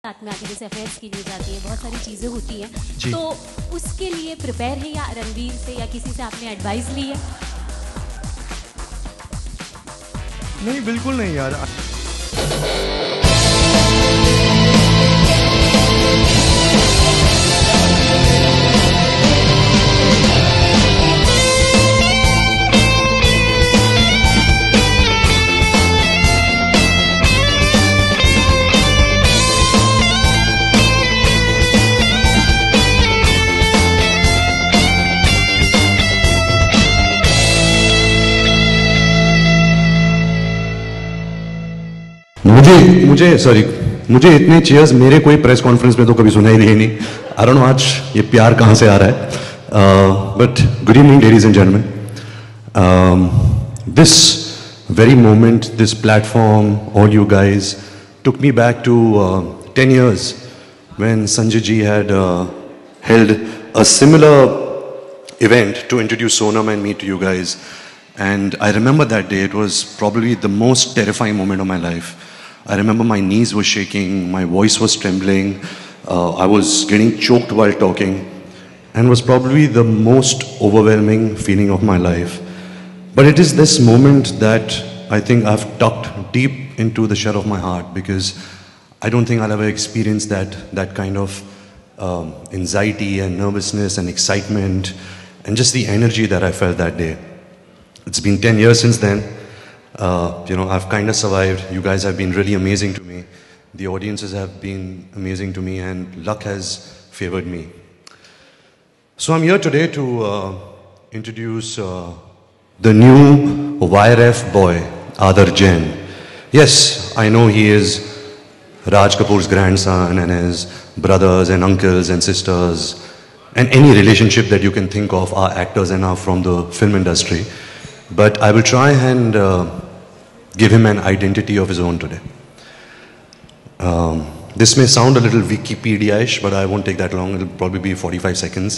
साथ में आगे जैसे अफेयर्स के लिए जाती है, बहुत सारी चीज़ें होती हैं, तो उसके लिए प्रिपेयर है या रणवीर से या किसी से आपने एडवाइस ली है? नहीं, बिल्कुल नहीं यार। मुझे इतने चीयर्स मेरे कोई प्रेस कॉन्फ्रेंस में तो कभी सुनाई दिए नहीं। आई डोंट नो आज ये प्यार कहाँ से आ रहा है। But good evening ladies and gentleman. This very moment, this platform, all you guys took me back to 10 years when Sanjay ji had held a similar event to introduce Sonam and me to you guys. And I remember that day. It was probably the most terrifying moment of my life. I remember my knees were shaking, my voice was trembling, I was getting choked while talking, and was probably the most overwhelming feeling of my life. But it is this moment that I think I've tucked deep into the shell of my heart, because I don't think I'll ever experience that kind of anxiety and nervousness and excitement and just the energy that I felt that day. It's been 10 years since then. I've kind of survived. You guys have been really amazing to me. The audiences have been amazing to me, and luck has favored me. So I'm here today to introduce the new YRF boy, Aadar Jain. Yes, I know he is Raj Kapoor's grandson, and his brothers and uncles and sisters and any relationship that you can think of are actors and are from the film industry. But I will try and give him an identity of his own today. This may sound a little Wikipedia-ish, but I won't take that long. It'll probably be 45 seconds,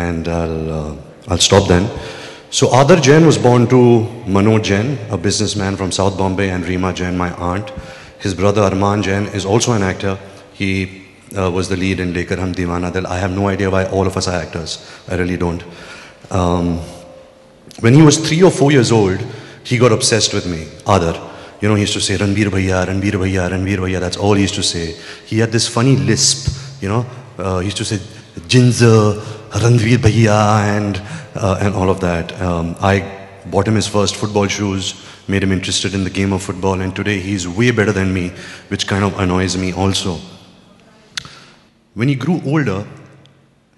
and I'll stop then. So Aadar Jain was born to Manoj Jain, a businessman from South Bombay, and Reema Jain, my aunt. His brother Arman Jain is also an actor. He was the lead in Lekar Hum Deewana Dil. I have no idea why all of us are actors. I really don't. When he was 3 or 4 years old, he got obsessed with me, Aadar. He used to say, Ranveer Bhaiya, Ranveer Bhaiya, Ranveer Bhaiya. That's all he used to say. He had this funny lisp, he used to say, Jinza, Ranveer Bhaiya, and all of that. I bought him his first football shoes, made him interested in the game of football, and today he's way better than me, which kind of annoys me also. When he grew older,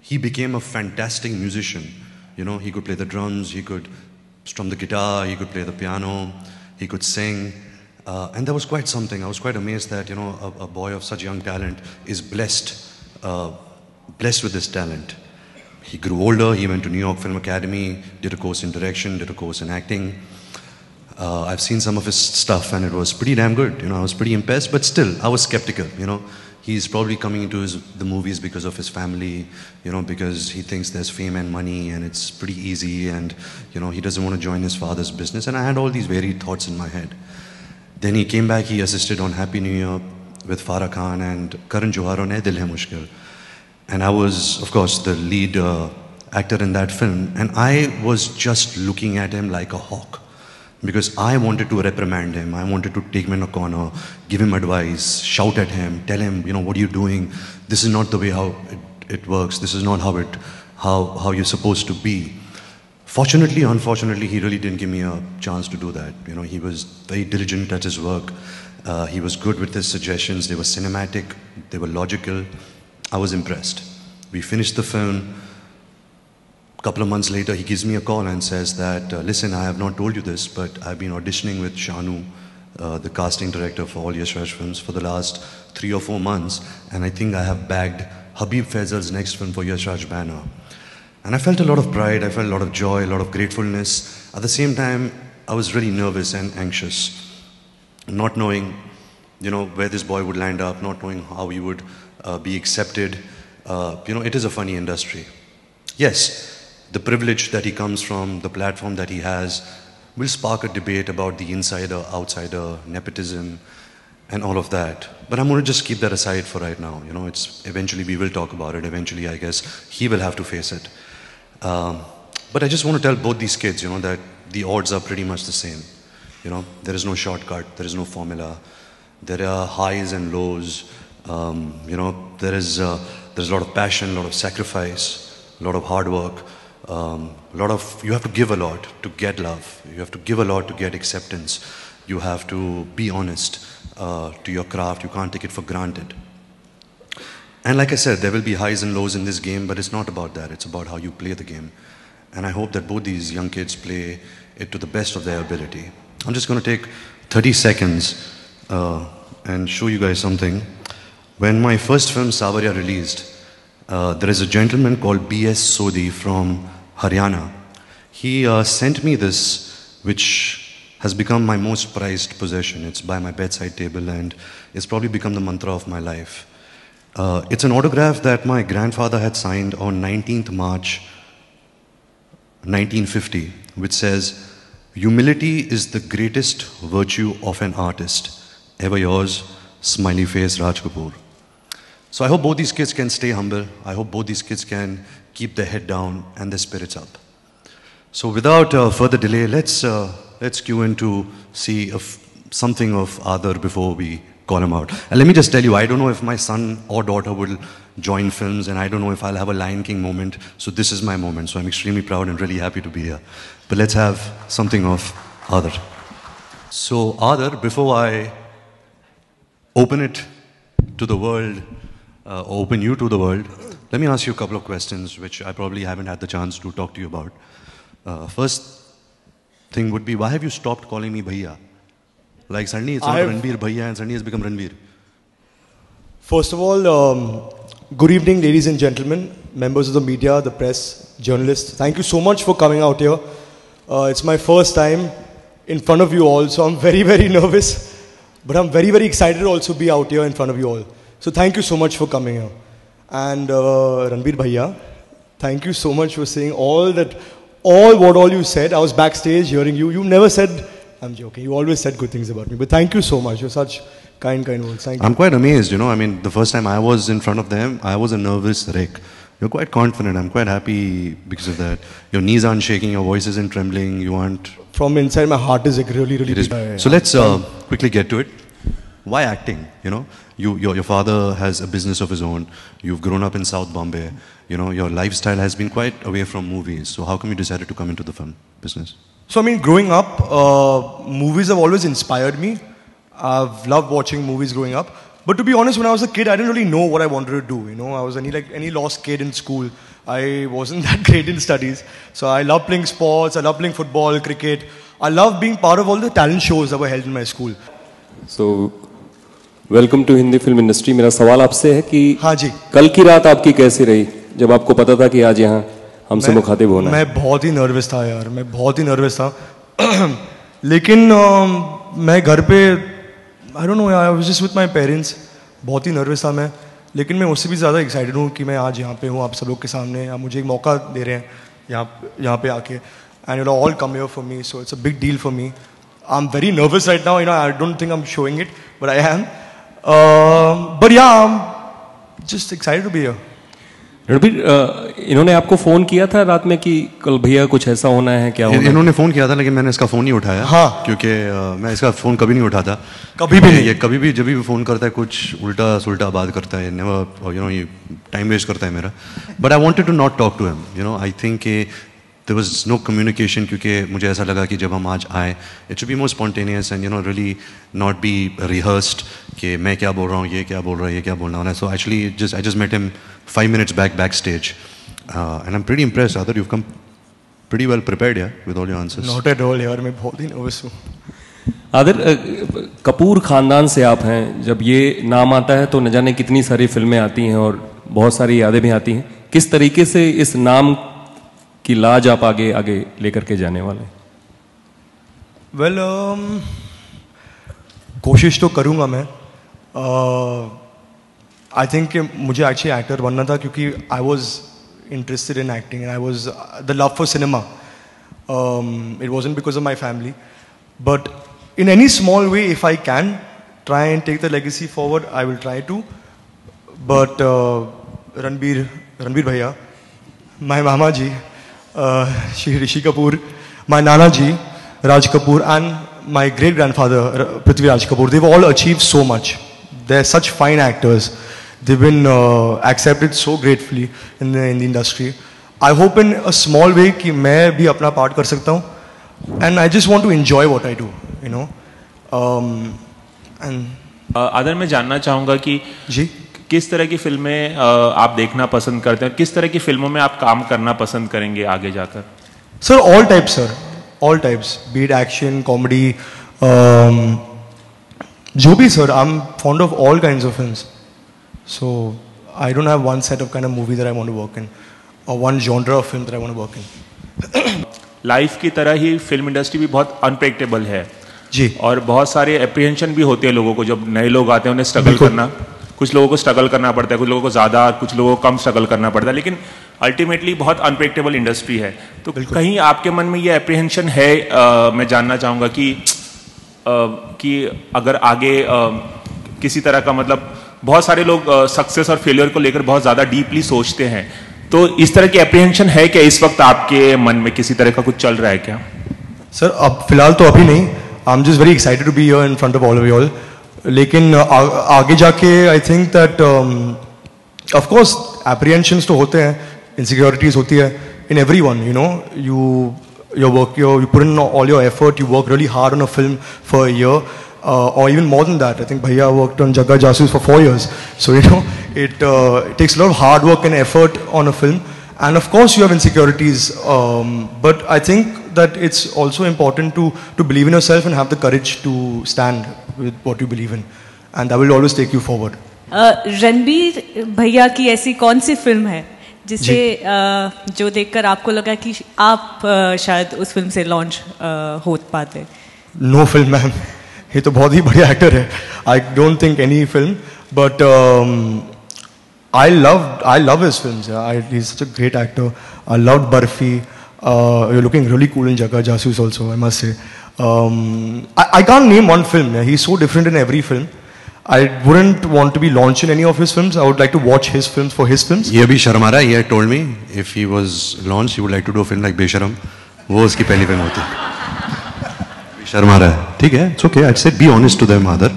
he became a fantastic musician. He could play the drums, he could strum the guitar, he could play the piano, he could sing. And that was quite something. I was quite amazed that, a boy of such young talent is blessed with this talent. He grew older, he went to New York Film Academy, did a course in direction, did a course in acting. I've seen some of his stuff and it was pretty damn good. I was pretty impressed, but still, I was skeptical, He's probably coming into the movies because of his family, because he thinks there's fame and money and it's pretty easy, and, he doesn't want to join his father's business. And I had all these varied thoughts in my head. Then he came back, he assisted on Happy New Year with Farah Khan and Karan Johar on Ae Dil Hai Mushkil. And I was, of course, the lead actor in that film. And I was just looking at him like a hawk, because I wanted to reprimand him. I wanted to take him in a corner, give him advice, shout at him, tell him, what are you doing? This is not the way how it works. This is not how you're supposed to be. Fortunately, unfortunately, he really didn't give me a chance to do that. He was very diligent at his work. He was good with his suggestions. They were cinematic. They were logical. I was impressed. We finished the film. A couple of months later, he gives me a call and says that, listen, I have not told you this, but I've been auditioning with Shanu, the casting director for all Yash Raj films, for the last 3 or 4 months, and I think I have bagged Habib Faisal's next film for Yash Raj banner. And I felt a lot of pride, I felt a lot of joy, a lot of gratefulness. At the same time, I was really nervous and anxious, not knowing, where this boy would land up, not knowing how he would be accepted. It is a funny industry. Yes, the privilege that he comes from, the platform that he has, will spark a debate about the insider, outsider, nepotism. and all of that. But I'm going to just keep that aside for right now. You know, it's eventually we will talk about it. Eventually, I guess he will have to face it. But I just want to tell both these kids, you know, that the odds are pretty much the same. You know, there is no shortcut. There is no formula. There are highs and lows. You know, there's a lot of passion, a lot of sacrifice, a lot of hard work. You have to give a lot to get love. You have to give a lot to get acceptance. You have to be honest to your craft. You can't take it for granted. And like I said, there will be highs and lows in this game, but it's not about that. It's about how you play the game. And I hope that both these young kids play it to the best of their ability. I'm just going to take 30 seconds and show you guys something. When my first film, Savarya, released, there is a gentleman called B.S. Sodhi from Haryana. He sent me this, which has become my most prized possession. It's by my bedside table and it's probably become the mantra of my life. It's an autograph that my grandfather had signed on 19th March 1950, which says, "Humility is the greatest virtue of an artist. Ever yours, smiley face Raj Kapoor." So I hope both these kids can stay humble. I hope both these kids can keep their head down and their spirits up. So without further delay, let's cue in to see something of Aadar before we call him out. And let me just tell you, I don't know if my son or daughter will join films, and I don't know if I'll have a Lion King moment. So this is my moment. So I'm extremely proud and really happy to be here. But let's have something of Aadar. So Aadar, before I open it to the world, open you to the world, let me ask you a couple of questions which I probably haven't had the chance to talk to you about. First thing would be, why have you stopped calling me Bhaiya? Like suddenly it's not Ranbir Bhaiya and suddenly it's become Ranbir. First of all, good evening, ladies and gentlemen, members of the media, the press, journalists. Thank you so much for coming out here. It's my first time in front of you all, so I'm very, very nervous. But I'm very, very excited to also be out here in front of you all. So thank you so much for coming here. And Ranbir Bhaiya, thank you so much for saying all what you said. I was backstage hearing you. You never said, I'm joking, you always said good things about me. But thank you so much. You're such kind words. Thank you. I'm quite amazed, you know. I mean, the first time I was in front of them, I was a nervous wreck. You're quite confident. I'm quite happy because of that. Your knees aren't shaking, your voice isn't trembling, you aren't... From inside, my heart is like really, really big. So let's quickly get to it. Why acting? You know, your father has a business of his own. You've grown up in South Bombay. You know, your lifestyle has been quite away from movies. So how come you decided to come into the film business? So I mean, growing up, movies have always inspired me. I've loved watching movies growing up. But to be honest, when I was a kid, I didn't really know what I wanted to do. You know, I was any lost kid in school. I wasn't that great in studies. So I love playing sports. I love playing football, cricket. I love being part of all the talent shows that were held in my school. So, welcome to Hindi film industry. मेरा सवाल आपसे है कि हाँ जी, कल की रात आपकी कैसी रही जब आपको पता था कि आज यहाँ हमसे मुखातिब होना है? मैं बहुत ही नर्वस था यार, मैं बहुत ही नर्वस था. लेकिन मैं घर पे I don't know, I was just with my parents. बहुत ही नर्वस था मैं, लेकिन मैं उससे भी ज़्यादा एक्साइटेड हूँ कि मैं आज यहाँ पे हूँ आप सब लोग के सामने. आप मुझे एक मौका दे रहे हैं यहाँ पे आके. And you'll all come here for me, so it's a big deal for me. I'm very nervous right now. You know, I don't think I'm showing it, but I am. But yeah, I'm just excited to be here. Ranbir, इन्होंने आपको phone किया था रात में कि कल भैया कुछ ऐसा होना है क्या होना है? इन्होंने फोन किया था लेकिन मैंने इसका फोन नहीं उठाया. हाँ. क्योंकि मैं इसका फोन कभी नहीं उठाता. कभी भी नहीं. ये कभी भी जब भी फोन करता है कुछ उल्टा सुल्टा बात करता है. नेवर, you know, ये टाइम वेस्ट करता है मेरा. But I wanted to not talk to him. You know, I think there was no communication क्योंकि मुझे ऐसा लगा कि जब हम आज आए, it should be more spontaneous and, you know, really not be rehearsed कि मैं क्या बोल रहा हूँ, ये क्या बोल रहा है, ये क्या बोलना है. So actually, I just met him 5 minutes backstage, and I'm pretty impressed. Aadar, you've come pretty well prepared, yeah, with all your answers. Not at all, यार, मैं बहुत ही nervous हूँ. आदर, कपूर खानदान से आप हैं. जब ये नाम आता है तो न जाने कितनी सारी फिल्में आती हैं और बहुत सारी यादें भी आती हैं. किस तरीके से इस नाम की लाज आप आगे लेकर के जाने वाले? Well, कोशिश तो करूँगा मैं. I think मुझे actually actor बनना था क्योंकि I was interested in acting and I was the love for cinema. It wasn't because of my family, but in any small way, if I can try and take the legacy forward, I will try to. But Ranbir Bhaiya, my Mama ji, Shri Rishi Kapoor, my Nana ji, Raj Kapoor, and my great-grandfather, Prithvi Raj Kapoor, they've all achieved so much. They're such fine actors. They've been accepted so gratefully in the industry. I hope in a small way कि मैं भी अपना part कर सकता हूँ. And I just want to enjoy what I do, you know. आदर मैं जानना चाहूँगा कि जी किस तरह की फिल्में आप देखना पसंद करते हैं, किस तरह की फिल्मों में आप काम करना पसंद करेंगे आगे जाकर? Sir, all types, sir. All types. Be it action, comedy, जो भी sir. I'm fond of all kinds of films. So I don't have one set of kind of movie that I want to work in, or one genre of film that I want to work in. Life की तरह ही film industry भी बहुत unpredictable है जी. और बहुत सारे apprehension भी होते हैं लोगों को. जब नए लोग आते हैं उन्हें स्ट्रगल करना, कुछ लोगों को स्ट्रगल करना पड़ता है, कुछ लोगों को ज़्यादा, कुछ लोगों को कम स्ट्रगल करना पड़ता है, लेकिन अल्टीमेटली बहुत अनप्रेडिक्टेबल इंडस्ट्री है. तो कहीं आपके मन में ये एप्रीहेंशन है? मैं जानना चाहूँगा कि अगर आगे किसी तरह का, मतलब बहुत सारे लोग सक्सेस और फेलियर को लेकर बहुत ज़्यादा डीपली सोचते हैं, तो इस तरह की एप्रीहेंशन है क्या इस वक्त आपके मन में? किसी तरह का कुछ चल रहा है क्या? सर अब फिलहाल तो अभी नहीं. I am just very excited to be here in front of all of you all. लेकिन आगे जाके I think that of course apprehensions तो होते हैं, इनसिक्योरिटीज होती है in everyone, you know. you put in all your effort, you work really hard on a film for a year, or even more than that. I think Bhaiya worked on Jagga Jasoos for 4 years. So, you know, it takes a lot of hard work and effort on a film. And of course you have insecurities, but I think that it's also important to believe in yourself and have the courage to stand with what you believe in. And that will always take you forward. Ranbir भैया की ऐसी कौन सी film है जिसे जो देखकर आपको लगा कि आप शायद उस फिल्म से लॉन्च हो पाते? नो फिल्म मैम, ये तो बहुत ही बढ़िया एक्टर है. I don't think any film, but I love his films. Yeah. He's such a great actor. I loved Barfi. You're looking really cool in Jagga Jasoos also, I must say. I can't name one film. Yeah. He's so different in every film. I wouldn't want to be launched in any of his films. I would like to watch his films for his films. ये अभी शर्मा रहा है. He had told me if he was launched, he would like to do a film like Besharam. वो उसकी पहली film होती. शर्मा रहा है. ठीक है. It's okay. I'd say be honest to them, Adar.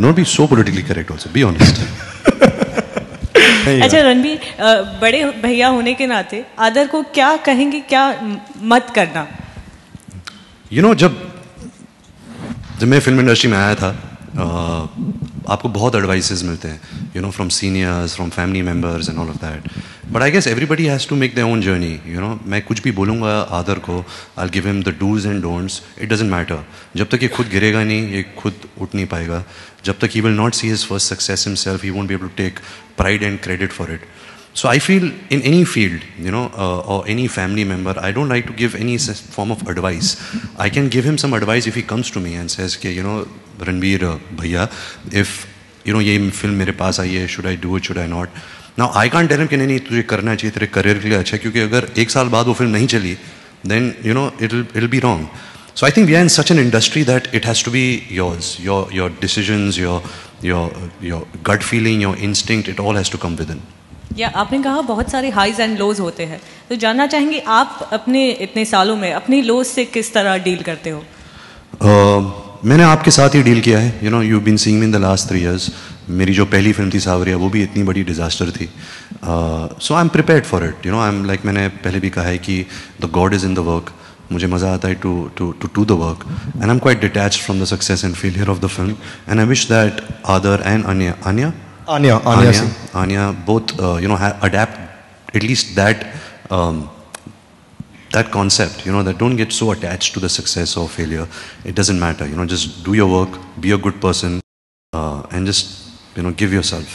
Not be so politically correct also. Be honest. अच्छा रणबीर, बड़े भैया होने के नाते आदर को क्या कहेंगे, क्या मत करना? You know, जब मैं फिल्म इंडस्ट्री में आया था, आपको बहुत एडवाइसेस मिलते हैं, you know, from seniors, from family members and all of that. But I guess everybody has to make their own journey, you know. मैं कुछ भी बोलूँगा आदर को, I'll give him the do's and don'ts. It doesn't matter. जब तक ये खुद गिरेगा नहीं, ये खुद उठ नहीं पाएगा. जब तक he will not see his first success himself, he won't be able to take pride and credit for it. So I feel in any field, you know, or any family member, I don't like to give any form of advice. I can give him some advice if he comes to me and says, okay, you know, Ranbir Bhaiya, if, you know, ये film मेरे पास आई है, should I do it, should I not? Now I can't tell him कि नहीं तुझे करना चाहिए, तेरे career के लिए अच्छा है, क्योंकि अगर 1 साल बाद वो film नहीं चली, then, you know, it'll be wrong. So I think we are in such an industry that it has to be yours, your decisions, your gut feeling, your instinct, it all has to come within. या आपने कहा बहुत सारे highs and lows होते हैं, तो जानना चाहेंगे आप अपने इतने सालों में अपनी लोज से किस तरह डील करते हो? मैंने आपके साथ ही डील किया है. You know, you been seeing me in the last 3 years. मेरी जो पहली फिल्म थी सावरिया, वो भी इतनी बड़ी डिजास्टर थी. So I am prepared for it. You know, I am like, मैंने पहले भी कहा है कि the God is in the work. मुझे मज़ा आता है to do the work, and I am quite detached from the success and failure of the film, and I wish that Aadar and Anya both you know, adapt at least that concept, you know, that don't get so attached to the success or failure. It doesn't matter, you know, just do your work, be a good person, and just, you know, give yourself.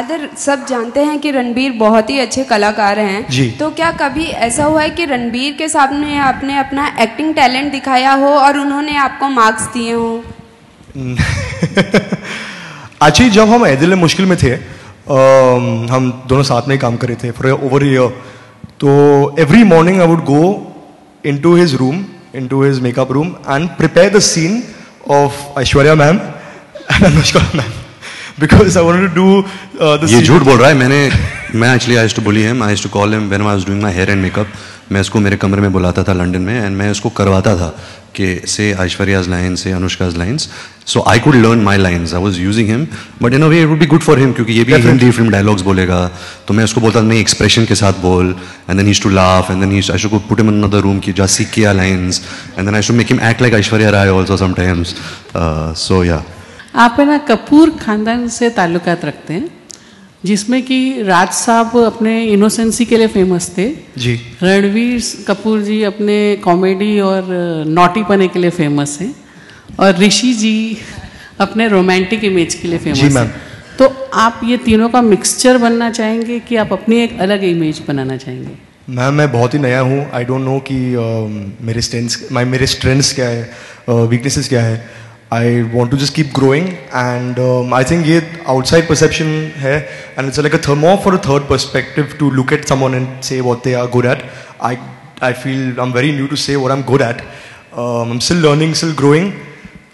Other सब जानते हैं कि रणबीर बहुत ही अच्छे कलाकार हैं जी. तो क्या कभी ऐसा हुआ है कि रणबीर के सामने आपने अपना एक्टिंग टैलेंट दिखाया हो और उन्होंने आपको मार्क्स दिए हो? एक्चुअली जब हम ऐदिल मुश्किल में थे, हम दोनों साथ में ही काम कर रहे थे फॉर ओवर ईयर. तो every morning I would go into his room, into his makeup room, and prepare the scene of Aishwarya ma'am and Anushka ma'am, because I wanted to do the. ये झूठ बोल रहा है. मैं actually I used to bully him. I used to call him when I was doing my hair and makeup. मैं उसको मेरे कमरे में बुलाता था लंदन में, and मैं उसको करवाता था कि say Aishwarya's lines, say Anushka's lines. So I could learn my lines. I was using him, but in a way it would be good for him क्योंकि ये भी हिंदी फिल्म डायलॉग्स बोलेगा. तो मैं उसको बोलता था नहीं एक्सप्रेशन के साथ बोल, and then he used to laugh, and then I should put him in another room कि जा सीख के lines, and then I should make him act like Aishwarya Rai also sometimes. So yeah. आप है ना कपूर खानदान से ताल्लुकात रखते हैं, जिसमें कि राज साहब अपने इनोसेंसी के लिए फेमस थे जी. रणवीर कपूर जी अपने कॉमेडी और नॉटीपने के लिए फेमस हैं, और ऋषि जी अपने रोमांटिक इमेज के लिए फेमस हैं. तो आप ये तीनों का मिक्सचर बनना चाहेंगे कि आप अपनी एक अलग इमेज बनाना चाहेंगे? मैम मैं बहुत ही नया हूँ. आई डोंट नो कि मेरे स्ट्रेंथ्स क्या है, वीकनेसेस क्या है. I want to just keep growing, and I think ये outside perception है, and it's like a more for a third perspective to look at someone and say what they are good at. I feel I'm very new to say what I'm good at. I'm still learning, still growing.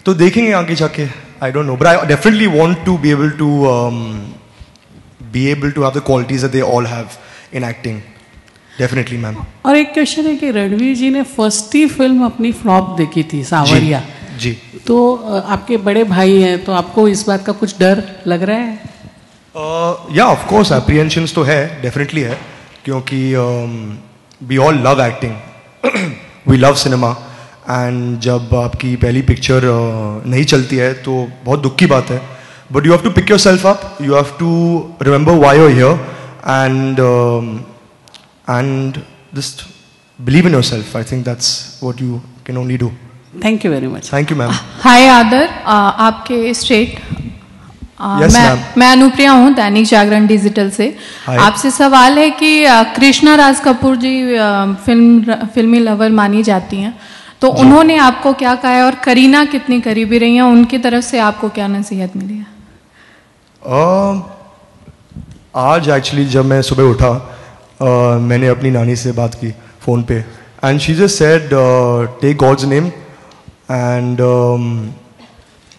तो देखेंगे आगे जाके. I don't know, but I definitely want to be able to have the qualities that they all have in acting. Definitely, ma'am. और एक question है कि रणवीर जी ने first ही film अपनी फ्लॉप देखी थी सावरिया जी. तो आपके बड़े भाई हैं, तो आपको इस बात का कुछ डर लग रहा है? या ऑफ कोर्स एप्रीहेंशंस तो है, डेफिनेटली है, क्योंकि we all love acting, we love cinema, and जब आपकी पहली पिक्चर नहीं चलती है तो बहुत दुख की बात है. But you have to pick yourself up, you have to remember why you are here, and just believe in yourself. I think that's what you can only do. Thank you very much. Thank you ma'am. Hi Aadar, आपके straight. Yes, मैं अनुप्रिया हूँ Dainik Jagran digital से. आपसे सवाल है कि कृष्णा राज कपूर जी फिल्मी lover मानी जाती हैं, तो उन्होंने आपको क्या कहा है, और करीना कितनी करीबी रही हैं, उनकी तरफ से आपको क्या नसीहत मिली है? आज एक्चुअली जब मैं सुबह उठा, मैंने अपनी नानी से बात की फ़ोन पे, and she just said take God's name and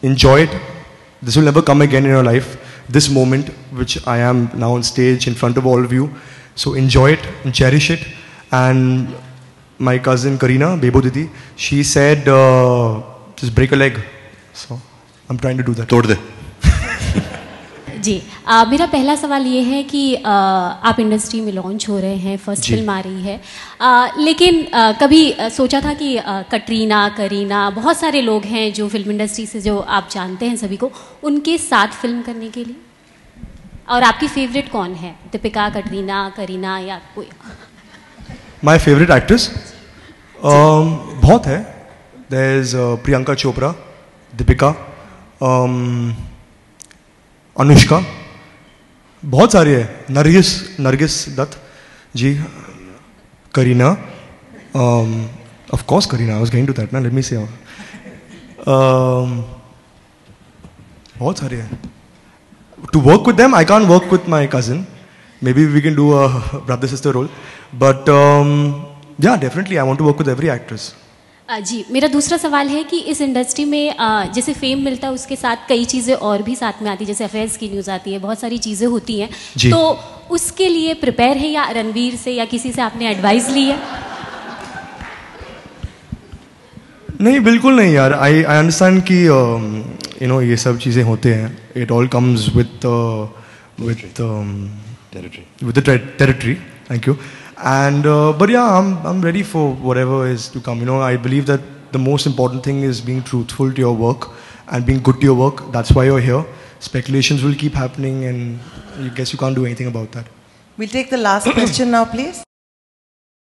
enjoy it. This will never come again in your life. This moment, which I am now on stage in front of all of you, so enjoy it and cherish it. And my cousin Karina, Bebo Didi, she said, just break a leg. So I'm trying to do that. तोड़ दे. जी. मेरा पहला सवाल ये है कि आप industry में launch हो रहे हैं, फर्स्ट फिल्म आ रही है, लेकिन कभी सोचा था कि कटरीना, करीना, बहुत सारे लोग हैं जो फिल्म इंडस्ट्री से जो आप जानते हैं सभी को, उनके साथ फिल्म करने के लिए, और आपकी फेवरेट कौन है, दीपिका, कटरीना, करीना या कोई? माई फेवरेट एक्ट्रेस बहुत है. देयर इज प्रियंका चोपड़ा, दीपिका, अनुष्का, बहुत सारी है, Nargis Dutt ji, Kareena, of course Kareena, I was going to that ना, लेट मी से, बहुत सारे हैं. To work with them, I can't work with my cousin, maybe we can do a brother sister role, but yeah definitely I want to work with every actress. जी. मेरा दूसरा सवाल है कि इस इंडस्ट्री में जैसे फेम मिलता है, उसके साथ कई चीज़ें और भी साथ में आती है, जैसे अफेयर्स की न्यूज़ आती है, बहुत सारी चीज़ें होती हैं, तो उसके लिए प्रिपेयर है, या रणवीर से या किसी से आपने एडवाइस ली है? नहीं, बिल्कुल नहीं यार. आई अंडरस्टैंड कि यू नो ये सब चीज़ें होते हैं. It all comes with the territory. Thank you. And but yeah, I'm ready for whatever is to come. You know, I believe that the most important thing is being truthful to your work and being good to your work. That's why you're here. Speculations will keep happening, and I guess you can't do anything about that. We'll take the last question now, please.